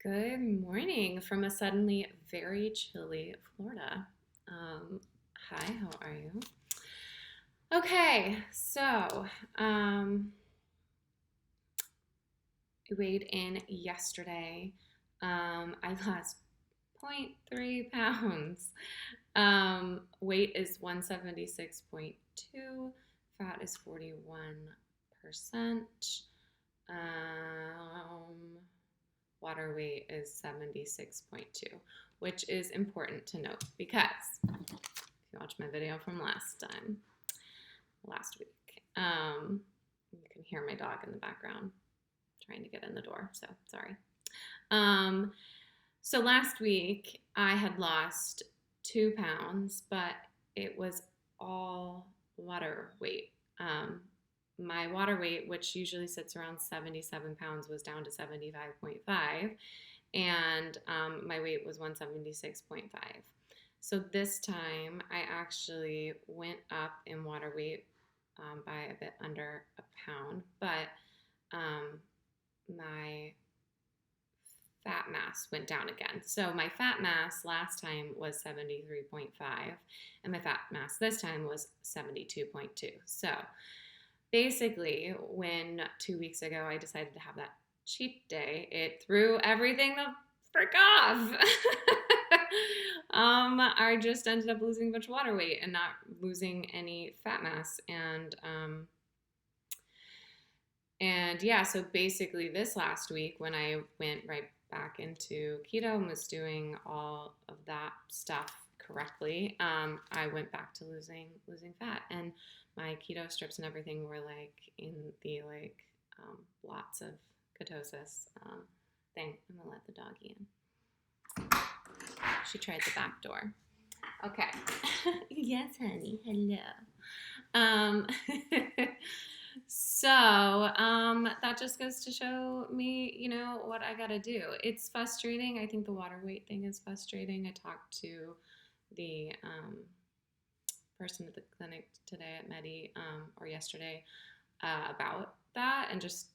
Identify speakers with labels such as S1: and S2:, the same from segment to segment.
S1: Good morning from a suddenly very chilly Florida. Hi, how are you? Okay, so I weighed in yesterday. I lost 0.3 pounds. Weight is 176.2, fat is 41%. Um, Water weight is 76.2, which is important to note because if you watch my video from last week, you can hear my dog in the background trying to get in the door, so sorry. Um, so last week I had lost 2 pounds, but it was all water weight. My water weight, which usually sits around 77 pounds, was down to 75.5, and my weight was 176.5. So this time I actually went up in water weight by a bit under a pound, but um, my fat mass went down again. So my fat mass last time was 73.5, and my fat mass this time was 72.2. So basically, when 2 weeks ago I decided to have that cheat day, it threw everything the frick off. I just ended up losing a bunch of water weight and not losing any fat mass. And yeah, so basically this last week when I went right back into keto and was doing all of that stuff correctly, I went back to losing fat, and my keto strips and everything were like in the lots of ketosis thing. I'm gonna let the doggy in. She tried the back door. Okay. Yes, honey. Hello. Um, so that just goes to show me, what I gotta do. It's frustrating. I think the water weight thing is frustrating. I talked to the person at the clinic today at Medi or yesterday about that and just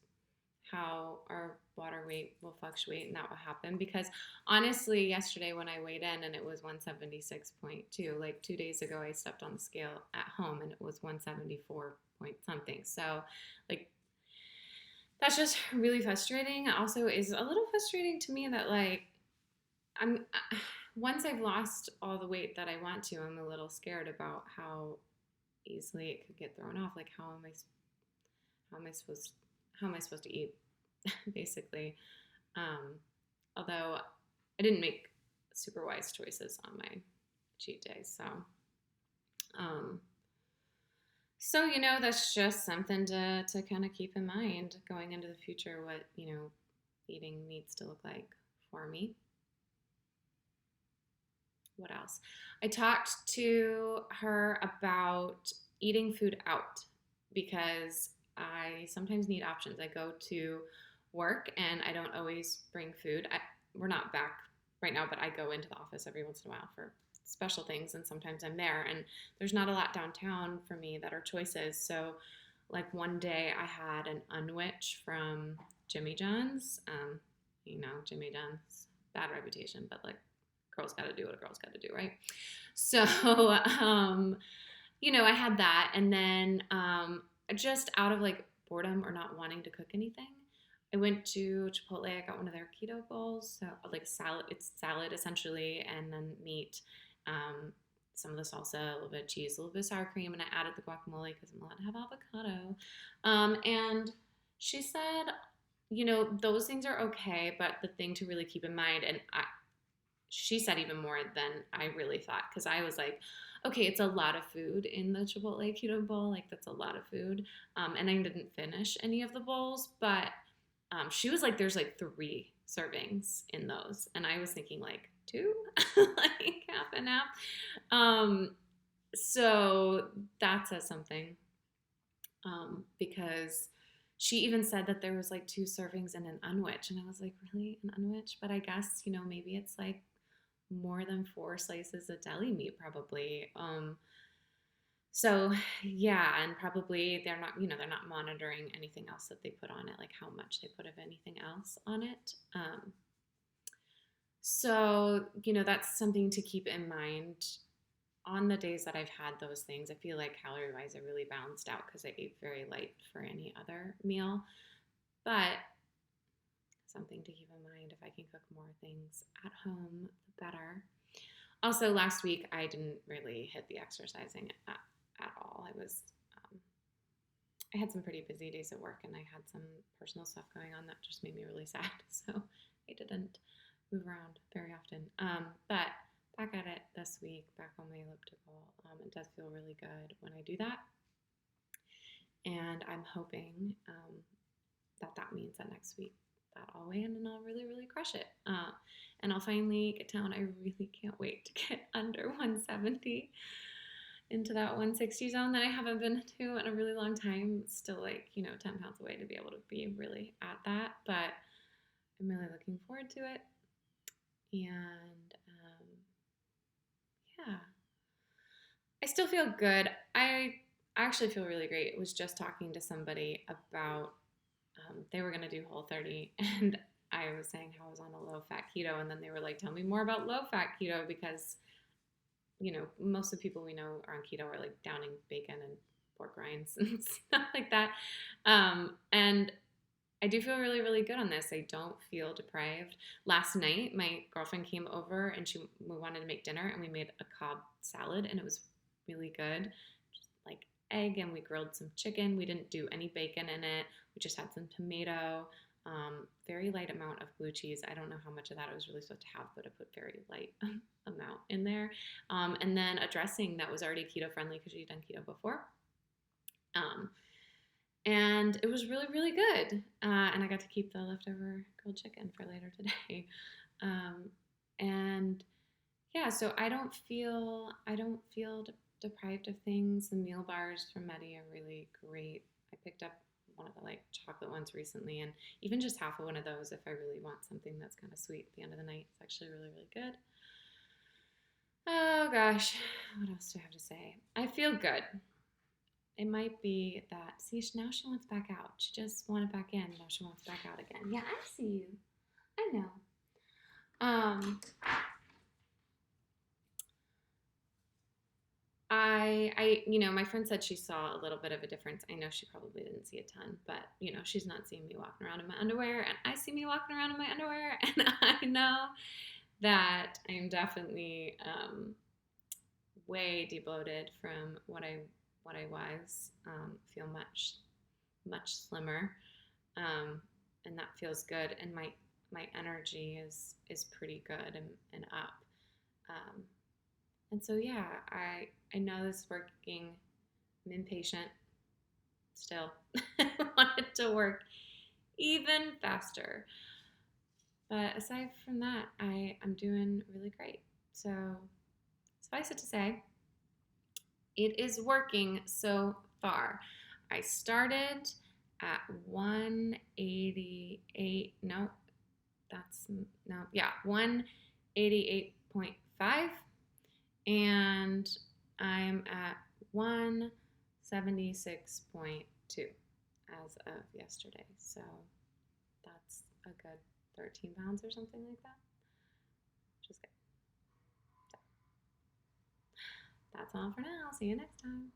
S1: how our water weight will fluctuate and that will happen because honestly yesterday when I weighed in and it was 176.2, like 2 days ago I stepped on the scale at home and it was 174 point something. So like that's just really frustrating. Also is a little frustrating to me that like I'm once I've lost all the weight that I want to, I'm a little scared about how easily it could get thrown off. Like how am I supposed how am I supposed to eat basically. Um, Although I didn't make super wise choices on my cheat day, um, that's just something to kind of keep in mind going into the future. What eating needs to look like for me. What else? I talked to her about eating food out because I sometimes need options. I go to work and I don't always bring food. We're not back right now, but I go into the office every once in a while for special things, and sometimes I'm there. And there's not a lot downtown for me that are choices. So, like one day I had an unwich from Jimmy John's. Jimmy John's bad reputation, but like girls got to do what a girl's got to do, right? So, I had that, and then just out of like boredom or not wanting to cook anything, I went to Chipotle. I got one of their keto bowls, so like a salad. It's salad essentially, and then meat, some of the salsa, a little bit of cheese, a little bit of sour cream, and I added the guacamole because I'm allowed to have avocado. And she said, those things are okay, but the thing to really keep in mind, and she said even more than I really thought because I was like, okay, it's a lot of food in the Chipotle keto bowl. Like that's a lot of food. And I didn't finish any of the bowls, but she was like, there's like 3 servings in those. And I was thinking like 2, like half and half. So that says something because she even said that there was like 2 servings in an unwich. And I was like, really? An unwich? But I guess, maybe it's like more than 4 slices of deli meat probably. So yeah, and probably they're not monitoring anything else that they put on it, like how much they put of anything else on it. So, that's something to keep in mind on the days that I've had those things. I feel like calorie wise, I really balanced out because I ate very light for any other meal. But something to keep in mind, if I can cook more things at home, the better. Also, last week I didn't really hit the exercising at all. Um, I had some pretty busy days at work, and I had some personal stuff going on that just made me really sad. So I didn't move around very often. But back at it this week, back on my elliptical. It does feel really good when I do that, and I'm hoping that means that next week that I'll weigh in and I'll really, really crush it. And I'll finally get down. I really can't wait to get under 170 into that 160 zone that I haven't been to in a really long time. Still 10 pounds away to be able to be really at that. But I'm really looking forward to it. And yeah, I still feel good. I actually feel really great. I was just talking to somebody about they were going to do Whole30, and I was saying how I was on a low-fat keto, and then they were like, tell me more about low-fat keto, because, most of the people we know are on keto are like downing bacon and pork rinds and stuff like that. And I do feel really, really good on this. I don't feel deprived. Last night, my girlfriend came over, and we wanted to make dinner, and we made a Cobb salad, and it was really good. Just like egg, and we grilled some chicken. We didn't do any bacon in it. We just had some tomato, very light amount of blue cheese. I don't know how much of that I was really supposed to have, but I put very light amount in there. And then a dressing that was already keto friendly because she'd done keto before. And it was really, really good. And I got to keep the leftover grilled chicken for later today. And yeah, so I don't feel deprived of things. The meal bars from Medi are really great. I picked up one of the chocolate ones recently, and even just half of one of those, if I really want something that's kind of sweet at the end of the night, it's actually really, really good. Oh gosh, what else do I have to say? I feel good. It might be that, see, now she wants back out. She just wanted back in, now she wants back out again. Yeah, I see you. I know. My friend said she saw a little bit of a difference. I know she probably didn't see a ton, but she's not seeing me walking around in my underwear, and I see me walking around in my underwear, and I know that I'm definitely way debloated from what I was. Feel much slimmer, and that feels good, and my energy is pretty good and up. And so yeah, I know this is working. I'm impatient still. I want it to work even faster. But aside from that, I'm doing really great. So suffice it to say, it is working so far. I started at 188. No, that's no. Yeah, 188.5, and I'm at 176.2 as of yesterday. So that's a good 13 pounds or something like that. Just good. So that's all for now. See you next time.